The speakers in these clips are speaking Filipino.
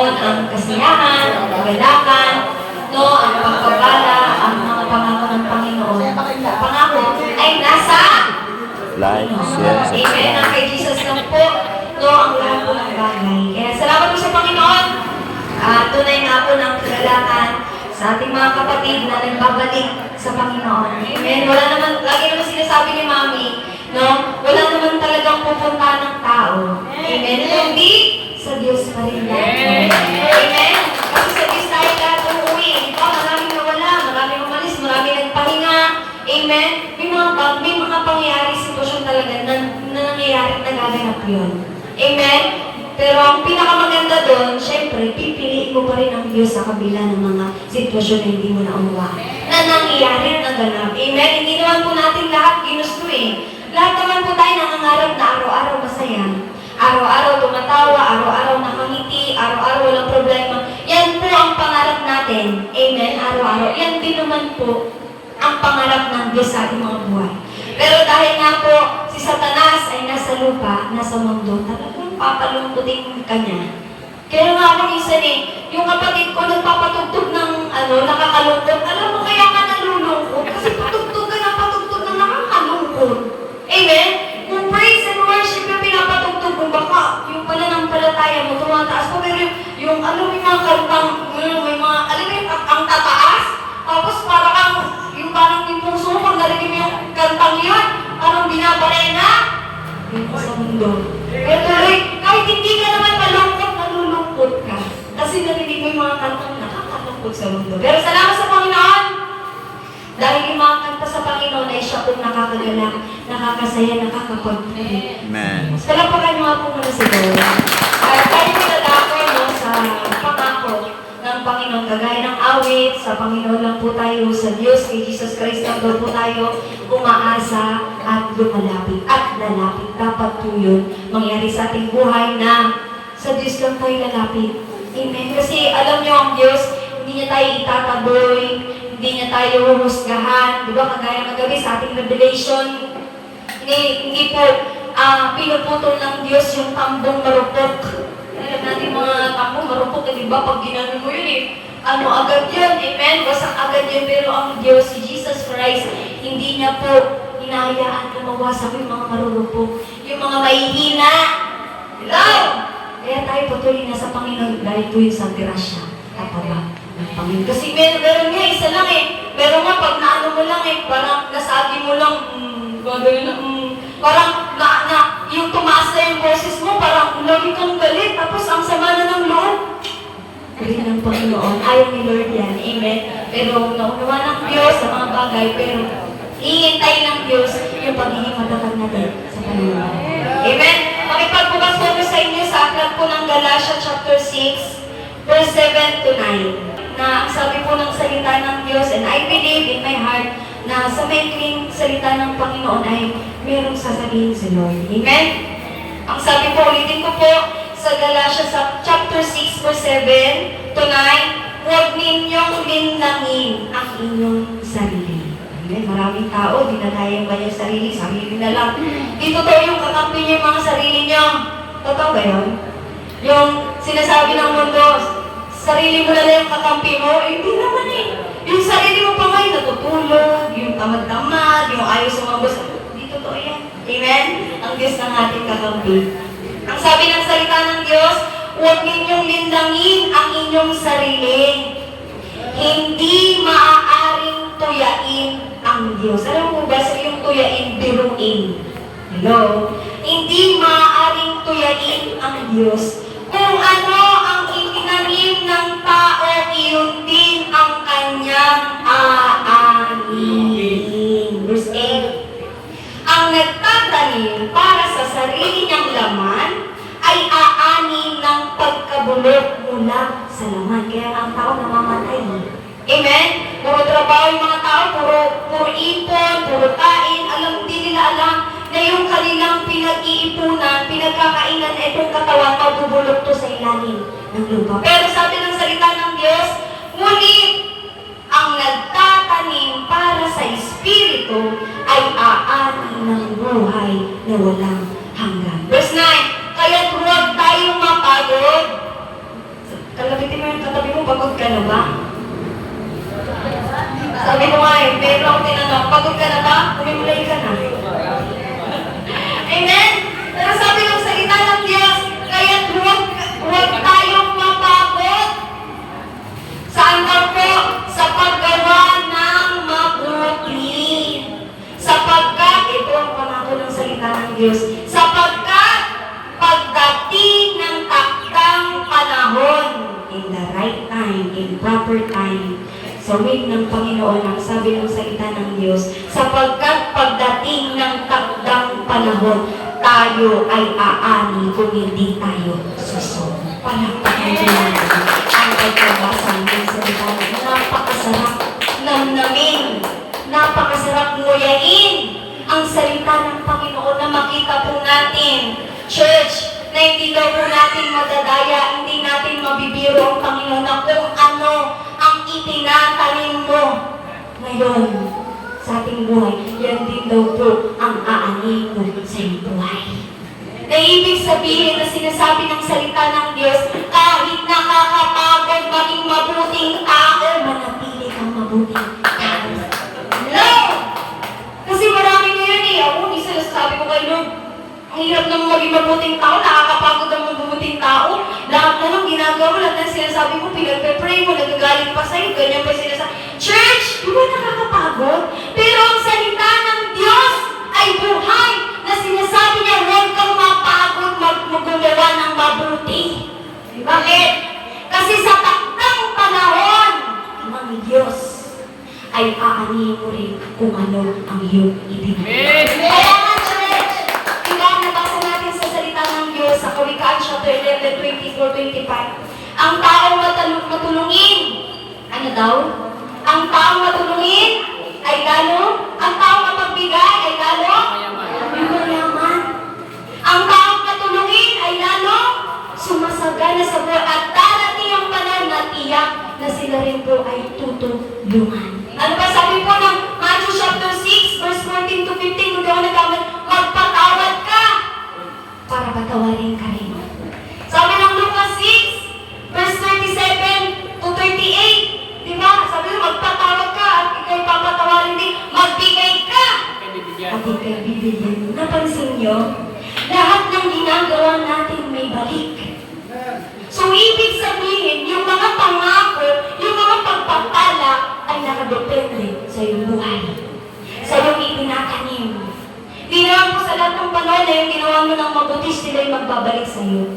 Panginoon ang kasiyahan, ang kagalakan, no, ang pagpapala, ang mga pangako ng Panginoon. Pangako ay nasa Like, share, Amen. subscribe. Ang kay Jesus lang po, no, ang lahat po ng bagay. Kaya salamat po sa Panginoon. Tunay nga po ng kagalakan sa ating mga kapatid na nagbabalik sa Panginoon. Amen. Wala naman, lagi naman sinasabi ni Mami, no, wala naman talagang pupunta ng tao. Amen. Kundi sa Diyos pa rin lahat. Amen. Kasi sa Diyos tayo lahat umuwi. Di ba? Maraming nawala, maraming umalis, maraming nagpahinga. Amen. May mga pangyayari, sitwasyon talaga na nangyayari at nagaganap yun. Amen. Pero ang pinakamaganda doon, syempre, pipiliin mo pa rin ang Diyos sa kabila ng mga sitwasyon na hindi mo naunawa. Na nangyayari at naganap. Amen. Hindi naman po natin lahat ginusto eh. Lahat naman po tayo nangangarap na araw-araw masaya. Araw-araw tumatawa, araw-araw nakangiti, araw-araw walang problema. Yan po ang pangarap natin. Amen. Araw-araw. Yan din naman po ang pangarap ng Diyos sa ating mga buhay. Pero dahil nga po, si Satanas ay nasa lupa, nasa mundo, talagang papalungkutin ka niya. Kaya nga ako minsan yung kapatid ko nagpapatugtog ng nakakalungkot. Alam mo, kaya ka nalulungkot kasi patugtog ka ng nakakalungkot. Amen? Kung praise and worship yung pinapatugtog mo, baka yung pananampalataya mo tumataas pa. Pero yung may mga kantang, may mga, ang tataas, tapos parang yung puso mo, pag narinig mo yung kantang yun, parang binabarena, yun po sa mundo. Pero tuloy, kahit hindi ka naman malungkot, nalulungkot ka. Kasi narinig mo yung mga kantang nakakalungkot sa mundo. Pero salamat sa Panginoon! Dahil yung mga kanta sa Panginoon ay siya pong nakakagalak, nakakasaya, nakakapagpuli. Amen. Palapakan mo nga po muna si Lord. Tayo pinadako sa pangako ng Panginoon. Kagaya ng awit, sa Panginoon lang po tayo, sa Diyos, kay Jesus Christ lang po tayo umaasa at lumalapit at lalapit. Dapat po yun mangyari sa ating buhay na sa Diyos lang tayo lalapit. Amen. Kasi alam niyo ang Diyos, hindi niya tayo itataboy, hindi niya tayo huhusgahan. Di ba, kagaya ng gabi sa ating revelation, hindi po pinuputol ng Diyos yung tambong marupok. Alam natin mga tambong marupok, di ba, pag ginanon mo yun agad yun, amen? Basang agad yun, pero ang Diyos, si Jesus Christ, hindi niya po hinahayaan na mawasak yung mga marurupok, yung mga mahihina. Hello? Kaya tayo patuloy na sa Panginoon dahil po yun sa grasya at pababa ng Panginoon. Kasi meron nga, isa lang meron nga, pag naano mo lang parang nasabi mo lang, gagawin na, parang yung tumaas na yung boses mo, parang lagi kang galit, tapos ang sama na ng loob. Galit ng Panginoon, ayaw ni Lord yan, amen? Pero naunawa ng Diyos sa mga bagay, pero iintay ng Diyos yung pagiging matatag natin sa Panginoon. Amen? Makipagbukas po ko sa inyo sa aklat po ng Galatia chapter 6, verse 7 to 9, na sabi po ng salita ng Diyos, and I believe in my heart na sa maikling salita ng Panginoon ay merong sasabihin si Lord. Amen? Ang sabi po, ulitin ko po, sa Galatia chapter 6, verse 7 to 9, huwag ninyong linlangin ang inyong sarili. Amen? Maraming tao, dinadayang ba yung sarili na lang. Di totoo yung kakampi niyo yung mga sarili niyo. Totoo ba yun? Yung sinasabi ng mundo, sarili mo na lang yung kakampi mo, hindi naman Yung sarili mo pa ngayon, natutulog, yung tamad-tamad, yung ayaw sumabos. Hindi totoo yan. Amen? Ang Diyos ng ating kakampi. Ang sabi ng salita ng Diyos, huwag ninyong lindangin ang inyong sarili. Hindi maaaring tuyain ang Diyos. Alam mo ba sa yung tuyain, biruin? Hello? Hindi maaaring tuyain ang Diyos. Kung ano ang itinanim ng tao, iyon din ang kanyang aanin. Verse 8. Ang nagtatanim para sa sarili niyang laman ay aanin ng pagkabulok mula sa laman. Kaya ang tao namamatay. Amen? Puro trabaho yung mga tao, puro ipon, puro kain. Hindi nila alam na yung kanilang pinag-iipunan, pinagkakainan, itong katawan, mabubulok to sa ilalim ng lupa. Pero sabi ng salita ng Diyos, ngunit ang nagtatanim para sa Espiritu ay aani ng buhay na walang hanggan. Verse 9, kaya't huwag tayong mapagod. yung katabi mo, pagod ka na ba? Sabi ko nga eh, meron akong tinanong, pagod ka na ba? Umimulay ka na. Amen? Pero sabi ng salita ng Diyos, kaya't huwag tayong mapagod. Saan daw po? Sa paggawa ng mabuti. Sapagkat, ito ang pangako ng salita ng Diyos, sapagkat pagdating ng takdang panahon, in the right time, in proper time, sa wig ng Panginoon, ang sabi ng salita ng Diyos, sapagkat pagdating ng takdang panahon, tayo ay aani kung hindi tayo susunod. Palakpakan din natin ang pagkabasa ng salita ng Diyos. Napakasarap namnamin, napakasarap nguyain ang salita ng Panginoon na makita po natin. Church, na hindi daw po natin madadaya, hindi natin mabibiro ang Panginoon na kung ano ang itinatanim mo ngayon sa ating buhay, yan din daw po ang aani mo sa iyong buhay. Na ibig sabihin na sinasabi ng salita ng Diyos, kahit nakakapagod maging mabuting tao, manatili kang mabuting tao. No! Kasi marami ngayon eh, ako, isa sabi ko kay Lord, ang hirap naman maging mabuting tao, nakakapagod ang mabuting tao. Lahat na lang ginagawa mo, lahat na sinasabi mo, pinagpe-pray mo, nagagalit pa sa'yo, ganyan pa sinasabi. Church, di ba nakakapagod? Pero ang salita ng Diyos ay buhay na sinasabi niya, huwag kang mapagod magawa ng mabuti. Bakit? Kasi sa takdang panahon ng Diyos ay aanihin mo rin kung ano ang iyong itinatawag. Kaya nga, church, nabasa natin sa salita ng Diyos sa Kawikaan chapter 11, 24-25. Ang taong matulungin, ano daw? Ang taong matulungin ay lalo, ang taong mapagbigay ay lalo, mayaman. Ang taong matulungin ay lalo, sumasagana sa buhay at darating ang panahon na tiyak na sila rin po ay tutulungan. Ano ba sabi po ng Matthew chapter 6, verse 14 to 15, kung di ako nagkamali, magpatawad ka para patawarin ka rin. Sabi ng Lucas 6, verse 37 to 38, di ba? Sabi mo, magpatawad ka at ikaw'y papatawarin din. Magbigay ka at ikaw'y bibigyan mo. Napansin nyo? Lahat ng ginagawa natin may balik. So, ibig sabihin, yung mga pangako, yung mga pagpapala ay nakadepende sa iyong buhay, sa iyong itinatanim. Di naman po sa lahat ng panahon na yung ginawa mo ng mabuti, sila'y magbabalik sa iyo.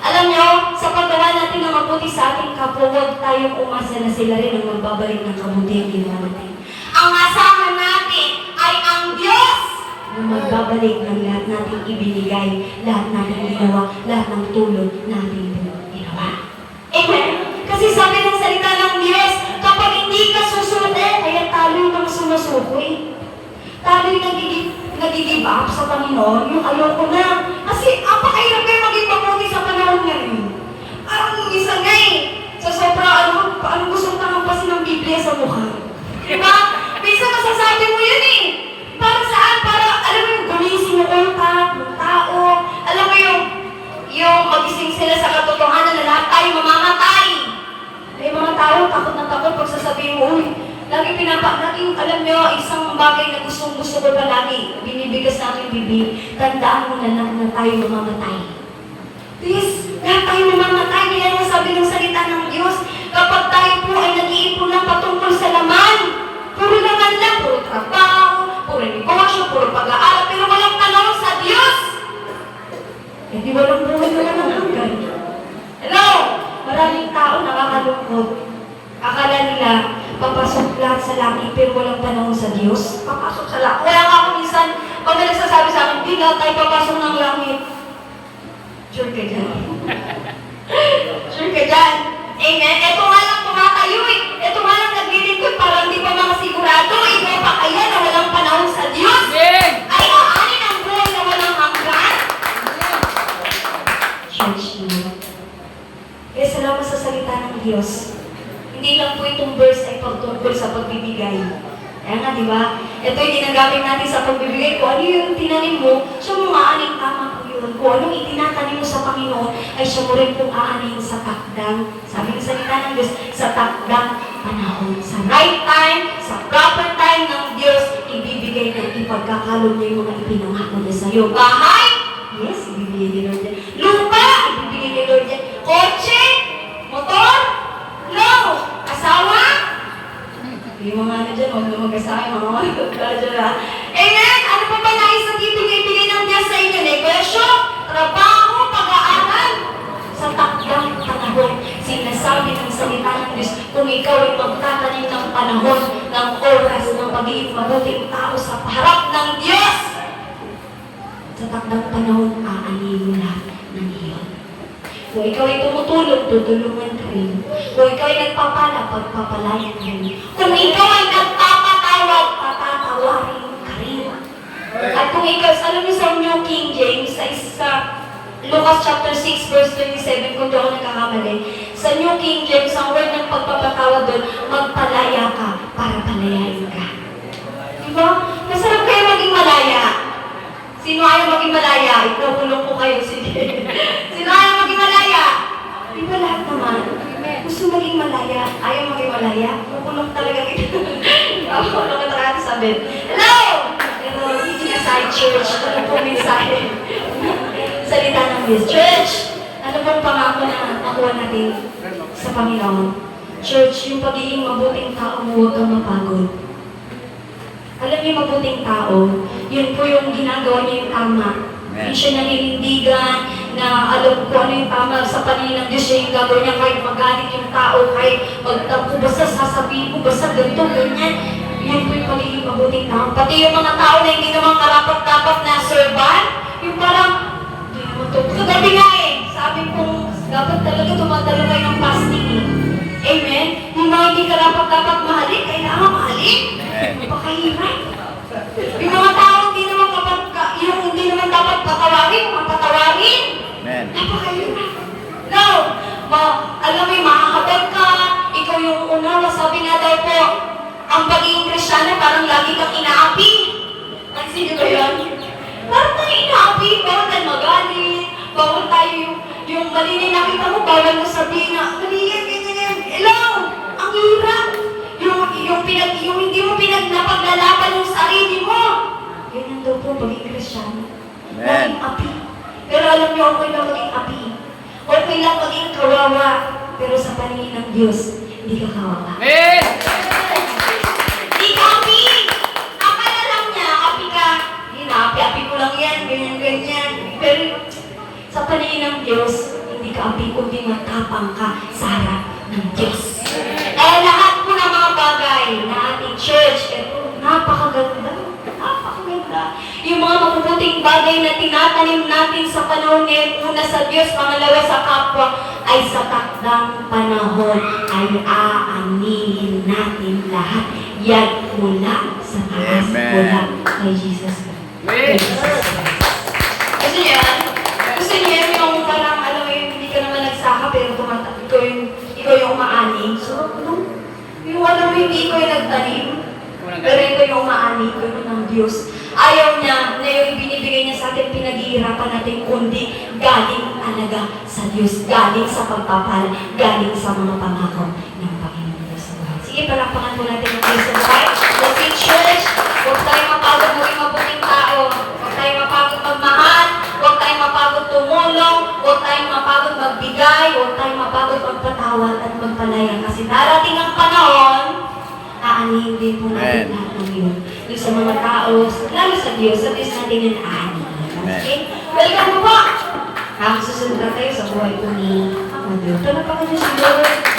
Alam nyo, sa paggawa natin ng mabuti sa ating kapwa, huwag tayong umasa na sila rin ang magbabalik ng kabuti ang ginawa natin. Ang asahan natin ay ang Diyos na magbabalik ng lahat natin ibinigay, lahat natin ginawa, lahat ng tulong natin ginawa. Amen? Kasi sabi ng salita ng Diyos, kapag hindi ka susunod, kaya talo ng sumusukoy. Talo yung nag-give up sa Panginoon, yung ayoko na. Kasi apakahirap kayo maging mabuti sa panahon ngayon. Parang isa nga sa sobra, paano gusto tamampasin ng Biblia sa mukha? Diba? Minsan masasabi mo yun Para saan? Para, alam mo yung gumising ng utak, ng tao. Alam mo yung magising sila sa katotohanan na lahat tayo mamamatay. May mga tao, takot na takot pag sasabihin mo, laging alam nyo, isang bagay na gusto ko palagi, binibigas na aking bibig, tandaan mo na lang na tayo mamamatay. Please, lahat tayo mamamatay. Kaya nga sabi ng salita ng Diyos, kapag tayo po ay nag-iipon lang patungkol sa laman, puro laman lang, puro trabaho, puro negosyo, puro pag-aaral, pero walang tanong sa Diyos. Eh di walang buhay na lang hanggan. Hello? Maraming tao nakakalungkot. Akala nila, papasok lahat sa langit, pero walang panahon sa Diyos. Papasok sa langit. Kaya nga ako minsan, pag may nagsasabi sa akin, di na tayo papasok ng langit. Sure ka dyan. Sure ka dyan. Amen? Ito nga lang tumatayo Ito nga lang naglilingkod para hindi pa mga sigurado. Ikaw pa kaya na walang panahon sa Diyos. Ay aanin ang buhay na walang hanggan. Church mo. Kaya salamat sa salita ng Diyos. Hindi lang po itong verse ay pagtungkol sa pagbibigay. Kaya nga, di ba? Ito yung ginagamit natin sa pagbibigay ko. Ano yung tinanim mo? Siya mo maaning tama ko yun. Panginoon. Kung anong itinatanim mo sa Panginoon, ay siya mo rin pong aanin sa takdang, sabi ng salita ng Diyos, sa takdang panahon. Sa right time, sa proper time ng Diyos, ibibigay na ipagkakalog niya yung mga ipinangako niya sa iyo. Bahay? Yes, ibibigay ni Lord yan. Lupa? Ibibigay ni Lord yan. Kotse? Motor? No! Asawa? Yung mga ano dyan, huwag na mag-asawa, yung mga mga dyan ha. Amen! Ano pa ba nais na ibigay ng Diyos sa inyo? Negosyo? Trabaho? Pag-aaral? Sa takdang panahon, sinasabi ng salita ng Diyos, kung ikaw ay magtatanim ng panahon, ng oras, ng pagiging mabuting tao sa harap ng Diyos, sa takdang panahon, aanin mo lahat ng iyon. Kung ikaw ay tumutulog, tutulungan ka rin. Kung ikaw ay nagpapala, pagpapalayan ka rin. Kung ikaw ay nagpapatawag, patatawarin ka rin. At kung ikaw, alam niyo sa New King James, sa Lucas chapter 6 verse 27, kung doon ako nagkakamali, sa New King James, ang word ng pagpapatawad doon, magpalaya ka para palayain ka. Diba? Masarap kayo maging malaya. Sino ayaw maging malaya? Ikulong ko kayo, sige. Sino ayaw maging malaya? Di ba lahat naman? Gusto maging malaya? Ayaw maging malaya? Kukulong talaga kita. Kukulong ka talaga sabi. Hello! Pero hindi aside church. Ano po mensahe? Salita ng Diyos. Church! Ano pong pangako na nakuha natin sa Panginoon? Church, yung pagiging mabuting tao mo, huwag kang mapagod. Alam niyo, mabuting tao, yun po yung ginagawa niya yung tama. Hindi siya naninindigan na alam ko ano yung tama sa paningin ng Diyos, siya yung gagawin niya kahit magalit yung tao, kahit magtampo, basta sasabihin mo, basta ganito, ganyan. Yun po yung pagiging mabuting tao. Pati yung mga tao na hindi naman karapat-dapat na servan, yung parang, hindi naman to. Kagabi nga sabi kong, dapat talaga tumatalo kayo ng fasting Amen? Yung mga hindi karapat-dapat mahalin, kailangan mahalin. Napakahirap. Yung mga tao hindi naman dapat patawarin, mapatawarin. Amen. Napakahirap. No. Alam mo, makakabag ka, ikaw yung una, sabi nga daw po, ang pagiging Kristyano parang lagi kang inaapi. Pansin niyo ba yun? Parang tayo inaapi, bawal tayo magalit, bawal tayo yung mali na nakita mo, bawal mo sabihin na, mali yan, ganyan. Hello! Ang hirap! Yung hindi mo napaglalaban yung sarili mo. Ganyan daw po pagiging Kristyano. Maging api. Pero alam niyo, okay lang maging api. Okay lang maging kawawa. Pero sa paningin ng Diyos, hindi ka kawawa. Hindi ka api! Akala lang niya, api ka. Hindi na, api ko lang yan, ganyan. Pero sa paningin ng Diyos, hindi ka api, kundi matapang ka sa harap ng Diyos. Kaya lahat po ng mga bagay na ating church, napakaganda. Yung mga mabubuting bagay na tinatanim natin sa panahon ngayon, una sa Diyos, pangalawa sa kapwa, ay sa takdang panahon ay aanihin natin lahat. Yan mula sa taas, mula kay Jesus Christ. Gusto niyo yan? Gusto niyo yan yung parang, alam mo yun, hindi ka naman nagsaka, pero ikaw yung maani. So, yung alam mo, hindi ikaw yung nagtanim, pero ikaw yung maani, gano'n ng Diyos. Ayaw niya na yung binibigay niya sa atin, pinaghihirapan natin, kundi galing talaga sa Diyos, galing sa pagpapala, galing sa mga pangako ng Panginoon Diyos sa buhay. Sige, palakpakan po natin ang Diyos sa buhay. Kasi church, huwag tayong mapagod maging mabuting tao, huwag tayong mapagod magmahal, huwag tayong mapagod tumulong, huwag tayong mapagod magbigay, huwag tayong mapagod magpatawad at magpalaya. Kasi darating ang panahon, aanihin din po natin lahat ng yun. Yung sa mga tao, lalo sa Diyos natin yan aanihin. Okay? Welcome po po! Susunod na tayo sa buhay po ni Maduro. Ito na pa kanya siguro.